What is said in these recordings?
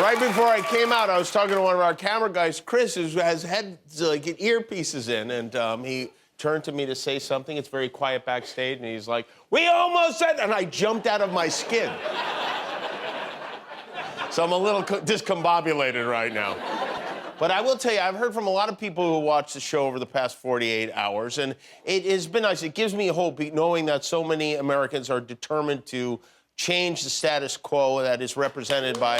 Right before I came out, I was talking to one of our camera guys, Chris, who has had like earpieces in, and he turned to me to say something. It's very quiet backstage, and he's like, "We almost said," and I jumped out of my skin. So I'm a little discombobulated right now. But I will tell you, I've heard from a lot of people who watched the show over the past 48 hours, and it has been nice. It gives me hope knowing that so many Americans are determined to change the status quo that is represented by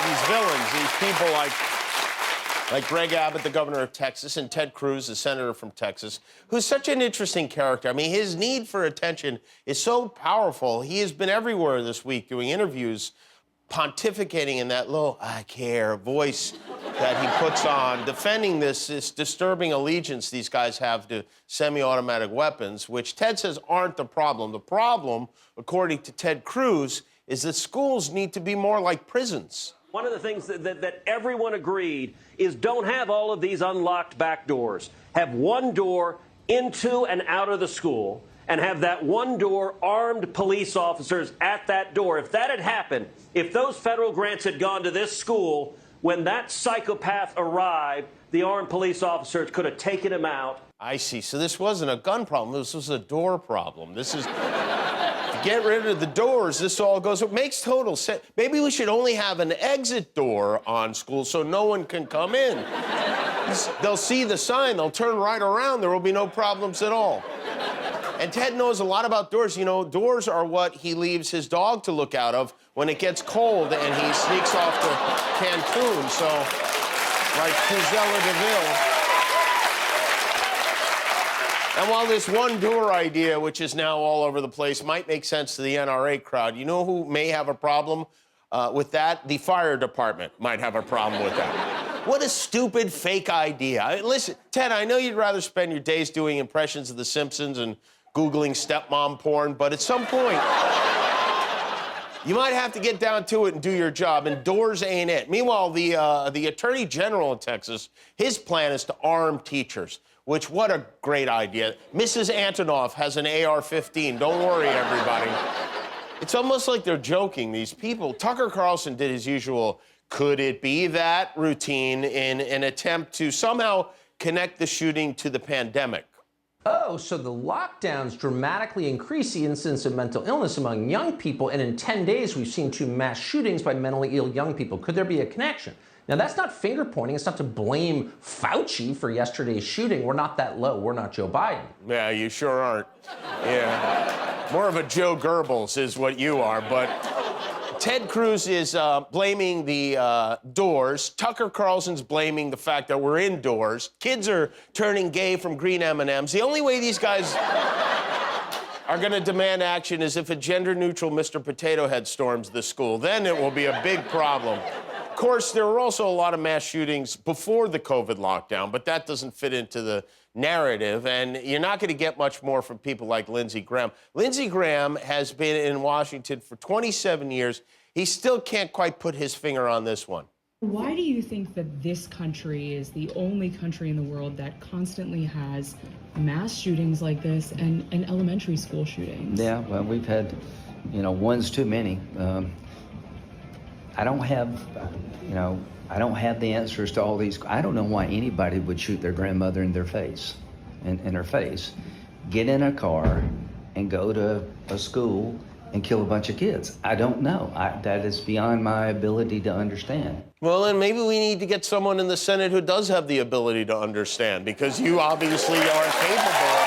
these villains, these people like Greg Abbott, the governor of Texas, and Ted Cruz, the senator from Texas, who's such an interesting character. I mean, his need for attention is so powerful. He has been everywhere this week doing interviews, pontificating in that low, I care voice that he puts on, defending this disturbing allegiance these guys have to semi-automatic weapons, which Ted says aren't the problem. The problem, according to Ted Cruz, is that schools need to be more like prisons. One of the things that everyone agreed is don't have all of these unlocked back doors. Have one door into and out of the school, and have that one door armed police officers at that door. If that had happened, if those federal grants had gone to this school, when that psychopath arrived, the armed police officers could have taken him out. I see. So this wasn't a gun problem. This was a door problem. This is... to get rid of the doors, this all goes... It makes total sense. Maybe we should only have an exit door on schools so no one can come in. They'll see the sign. They'll turn right around. There will be no problems at all. And Ted knows a lot about doors. You know, doors are what he leaves his dog to look out of when it gets cold and he sneaks off to Cancun. So, like Cruella DeVille. And while this one door idea, which is now all over the place, might make sense to the NRA crowd, you know who may have a problem with that? The fire department might have a problem with that. What a stupid, fake idea. I mean, listen, Ted, I know you'd rather spend your days doing impressions of The Simpsons and Googling stepmom porn, but at some point, you might have to get down to it and do your job, and doors ain't it. Meanwhile, the Attorney General in Texas, his plan is to arm teachers, which, what a great idea. Mrs. Antonoff has an AR-15. Don't worry, everybody. It's almost like they're joking, these people. Tucker Carlson did his usual could it be that routine in an attempt to somehow connect the shooting to the pandemic. Oh, so the lockdowns dramatically increase the incidence of mental illness among young people, and in 10 days we've seen 2 mass shootings by mentally ill young people. Could there be a connection? Now, that's not finger pointing. It's not to blame Fauci for yesterday's shooting. We're not that low. We're not Joe Biden. Yeah, you sure aren't. Yeah. More of a Joe Goebbels is what you are, but Ted Cruz is blaming the doors. Tucker Carlson's blaming the fact that we're indoors. Kids are turning gay from green M&Ms. The only way these guys are going to demand action is if a gender-neutral Mr. Potato Head storms the school. Then it will be a big problem. Of course, there were also a lot of mass shootings before the COVID lockdown, but that doesn't fit into the narrative, and you're not going to get much more from people like Lindsey Graham. Lindsey Graham has been in Washington for 27 years. He still can't quite put his finger on this one. Why do you think that this country is the only country in the world that constantly has mass shootings like this and elementary school shootings? Yeah, well, we've had, one's too many. I don't have, I don't have the answers to all these. I don't know why anybody would shoot their grandmother in their face, in her face, get in a car and go to a school and kill a bunch of kids. I don't know. That is beyond my ability to understand. Well, then maybe we need to get someone in the Senate who does have the ability to understand, because you obviously are capable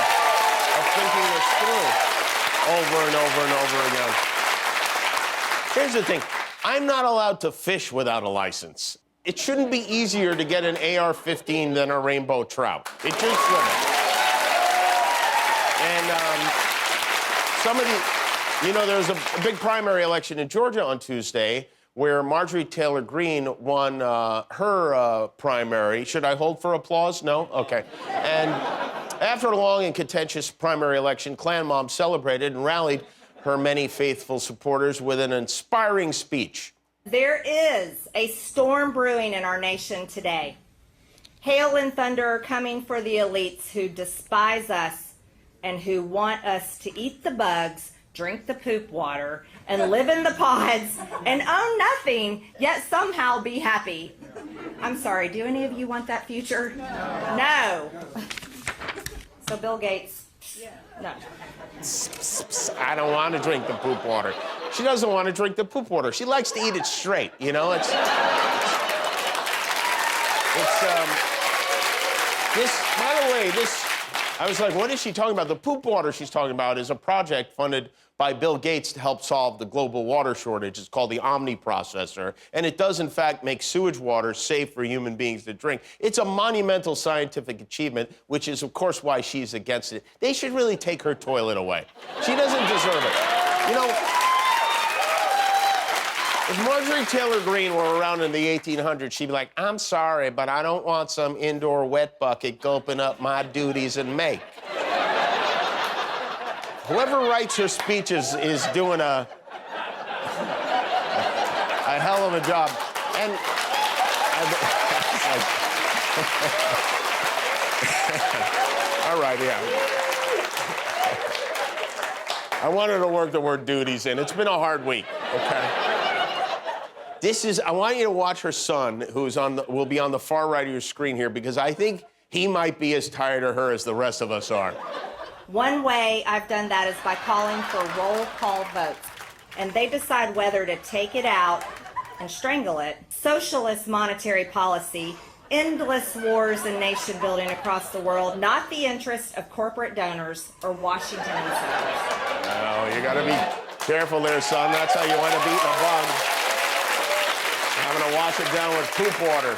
of thinking this through over and over and over again. Here's the thing. I'm not allowed to fish without a license. It shouldn't be easier to get an AR-15 than a rainbow trout. It just shouldn't. And some of the, there was a big primary election in Georgia on Tuesday where Marjorie Taylor Greene won her primary. Should I hold for applause? No? Okay. And after a long and contentious primary election, Klan Mom celebrated and rallied her many faithful supporters with an inspiring speech. There is a storm brewing in our nation today. Hail and thunder are coming for the elites who despise us and who want us to eat the bugs drink the poop water, and live in the pods, and own nothing, yet somehow be happy. I'm sorry, do any of you want that future? No. So Bill Gates, no. I don't want to drink the poop water. She doesn't want to drink the poop water. She likes to eat it straight, you know? This, by the way, I was like, what is she talking about? The poop water she's talking about is a project funded by Bill Gates to help solve the global water shortage. It's called the Omni Processor, and it does, in fact, make sewage water safe for human beings to drink. It's a monumental scientific achievement, which is, of course, why she's against it. They should really take her toilet away. She doesn't deserve it. You know, if Marjorie Taylor Greene were around in the 1800s, she'd be like, I'm sorry, but I don't want some indoor wet bucket gulping up my duties and make. Whoever writes her speeches is doing a hell of a job. And all right, yeah. I wanted to work the word duties in. It's been a hard week, okay? I want you to watch her son, will be on the far right of your screen here, because I think he might be as tired of her as the rest of us are. One way I've done that is by calling for roll call votes. And they decide whether to take it out and strangle it. Socialist monetary policy, endless wars and nation building across the world, not the interest of corporate donors or Washington insiders. Oh, you gotta be careful there, son. That's how you wind up eating a bug. Having to wash it down with poop water.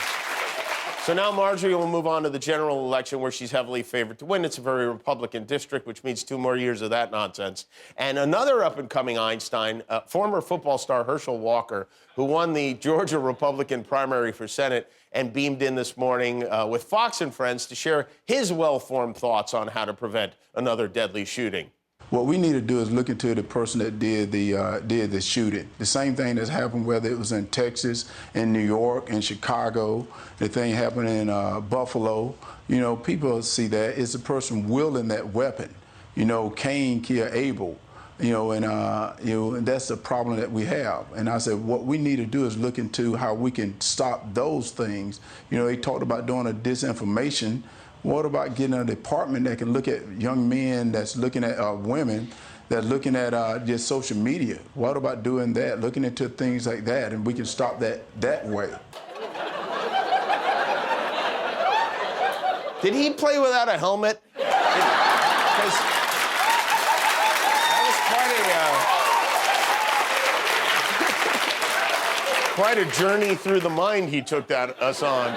So now Marjorie will move on to the general election where she's heavily favored to win. It's a very Republican district, which means 2 more years of that nonsense. And another up-and-coming Einstein, former football star Herschel Walker, who won the Georgia Republican primary for Senate and beamed in this morning with Fox and Friends to share his well-formed thoughts on how to prevent another deadly shooting. What we need to do is look into the person that did the shooting. The same thing that's happened, whether it was in Texas, in New York, in Chicago, the thing happened in Buffalo. You know, people see that. It's a person wielding that weapon. You know, Cain killed Abel. You know, and that's the problem that we have. And I said, what we need to do is look into how we can stop those things. You know, he talked about doing a disinformation. What about getting a department that can look at young men that's looking at women that's looking at just social media? What about doing that, looking into things like that, and we can stop that way? Did he play without a helmet? Because that was quite a journey through the mind he took us on.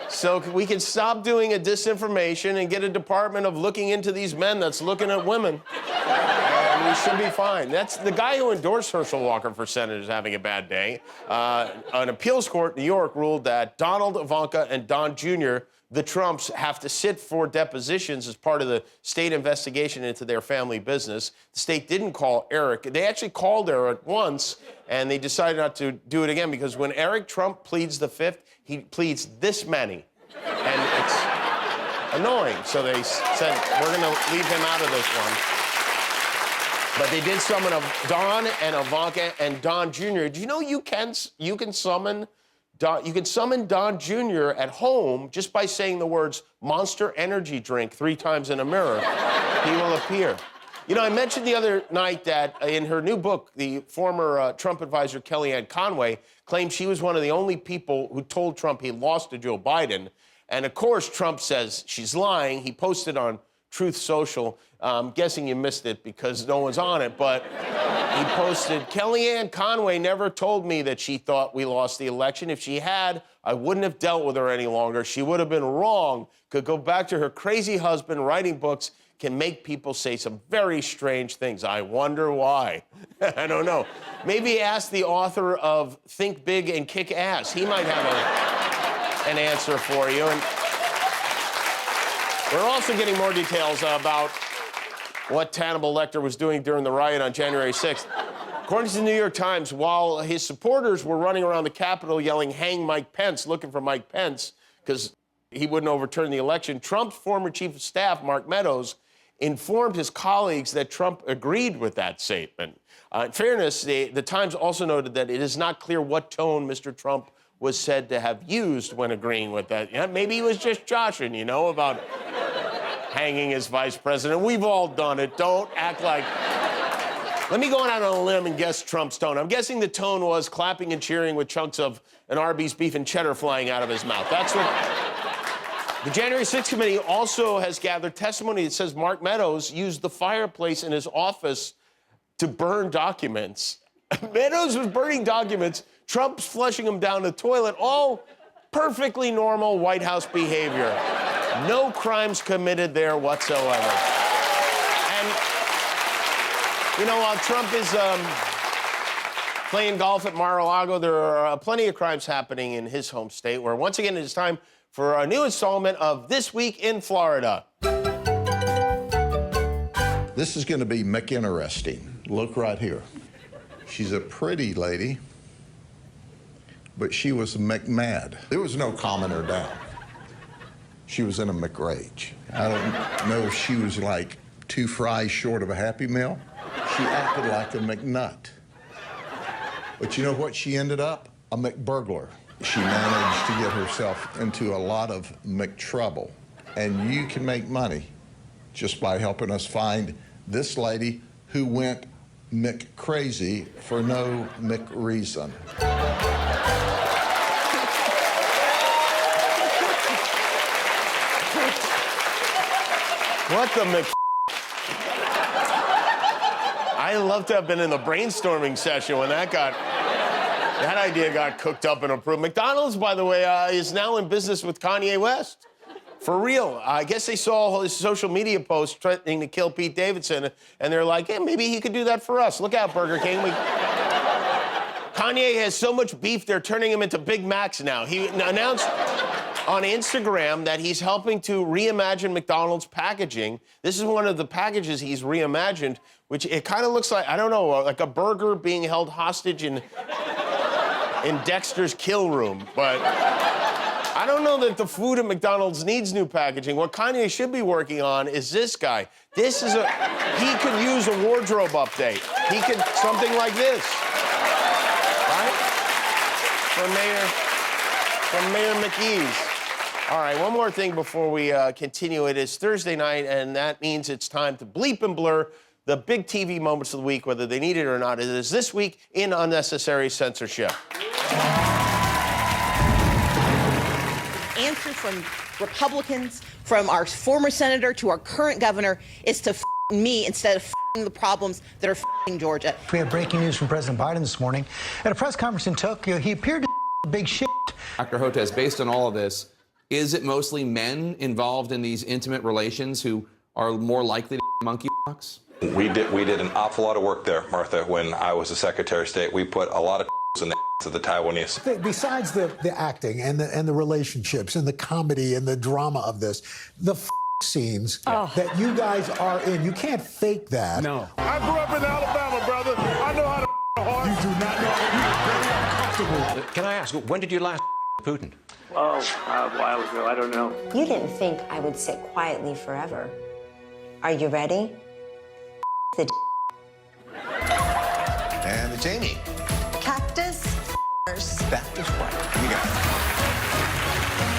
So we can stop doing a disinformation and get a department of looking into these men that's looking at women. And we should be fine. That's the guy who endorsed Herschel Walker for Senate is having a bad day. An appeals court in New York ruled that Donald, Ivanka, and Don Jr., the Trumps, have to sit for depositions as part of the state investigation into their family business. The state didn't call Eric. They actually called Eric once, and they decided not to do it again because when Eric Trump pleads the fifth, he pleads this many. And it's annoying. So they said, we're going to leave him out of this one. But they did summon Don and Ivanka and Don Jr. Do you know you can summon Don Jr. at home just by saying the words Monster Energy Drink 3 times in a mirror. He will appear. You know, I mentioned the other night that in her new book, the former Trump advisor Kellyanne Conway claimed she was one of the only people who told Trump he lost to Joe Biden. And of course, Trump says she's lying. He posted on Truth Social. I'm guessing you missed it because no one's on it, but he posted, Kellyanne Conway never told me that she thought we lost the election. If she had, I wouldn't have dealt with her any longer. She would have been wrong. Could go back to her crazy husband. Writing books can make people say some very strange things. I wonder why. I don't know. Maybe ask the author of Think Big and Kick Ass. He might have an answer for you. And we're also getting more details about what Tannibal Lector was doing during the riot on January 6th. According to the New York Times, while his supporters were running around the Capitol yelling, hang Mike Pence, looking for Mike Pence, because he wouldn't overturn the election, Trump's former chief of staff, Mark Meadows, informed his colleagues that Trump agreed with that statement. In fairness, the Times also noted that it is not clear what tone Mr. Trump was said to have used when agreeing with that. Yeah, maybe he was just joshing, you know, about hanging his vice president. We've all done it. Don't act like... Let me go out on a limb and guess Trump's tone. I'm guessing the tone was clapping and cheering with chunks of an Arby's beef and cheddar flying out of his mouth. That's what... The January 6th committee also has gathered testimony that says Mark Meadows used the fireplace in his office to burn documents. Meadows was burning documents. Trump's flushing them down the toilet. All perfectly normal White House behavior. No crimes committed there whatsoever. And, you know, while Trump is playing golf at Mar-a-Lago, there are plenty of crimes happening in his home state, where once again it is time for a new installment of This Week in Florida. This is going to be McInteresting. Look right here. She's a pretty lady, but she was McMad. There was no calming her down. She was in a McRage. I don't know if she was like 2 fries short of a Happy Meal. She acted like a McNut. But you know what she ended up? A McBurglar. She managed to get herself into a lot of McTrouble. And you can make money just by helping us find this lady who went McCrazy for no McReason. What the Mc... I love to have been in the brainstorming session when that idea got cooked up and approved. McDonald's, by the way, is now in business with Kanye West. For real. I guess they saw his social media post threatening to kill Pete Davidson, and they're like, hey, maybe he could do that for us. Look out, Burger King. Kanye has so much beef, they're turning him into Big Macs now. He announced on Instagram that he's helping to reimagine McDonald's packaging. This is one of the packages he's reimagined, which it kind of looks like, I don't know, like a burger being held hostage in Dexter's kill room. But I don't know that the food at McDonald's needs new packaging. What Kanye should be working on is this guy. He could use a wardrobe update. He could, something like this, right? From Mayor McGee's. All right, one more thing before we continue. It is Thursday night, and that means it's time to bleep and blur the big TV moments of the week, whether they need it or not. It is This Week in Unnecessary Censorship. Answer from Republicans, from our former senator to our current governor, is to me instead of the problems that are Georgia. We have breaking news from President Biden this morning. At a press conference in Tokyo, he appeared to big shit. Dr. Hotez, based on all of this, is it mostly men involved in these intimate relations who are more likely to monkeypox? We did an awful lot of work there, Martha, when I was the Secretary of State. We put a lot of in the of the Taiwanese. Besides the acting and the relationships and the comedy and the drama of this, the scenes that you guys are in, you can't fake that. No. I grew up in Alabama, brother. I know how to hard. You do not know. You're very uncomfortable. Can I ask, when did you last Putin? Oh, a while ago. I don't know. You didn't think I would sit quietly forever. Are you ready? And it's Amy. Cactus. That is right. You got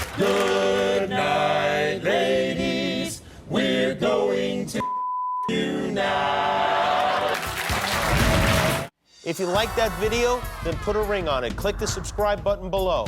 it. Good night, ladies. We're going to you now. If you like that video, then put a ring on it. Click the subscribe button below.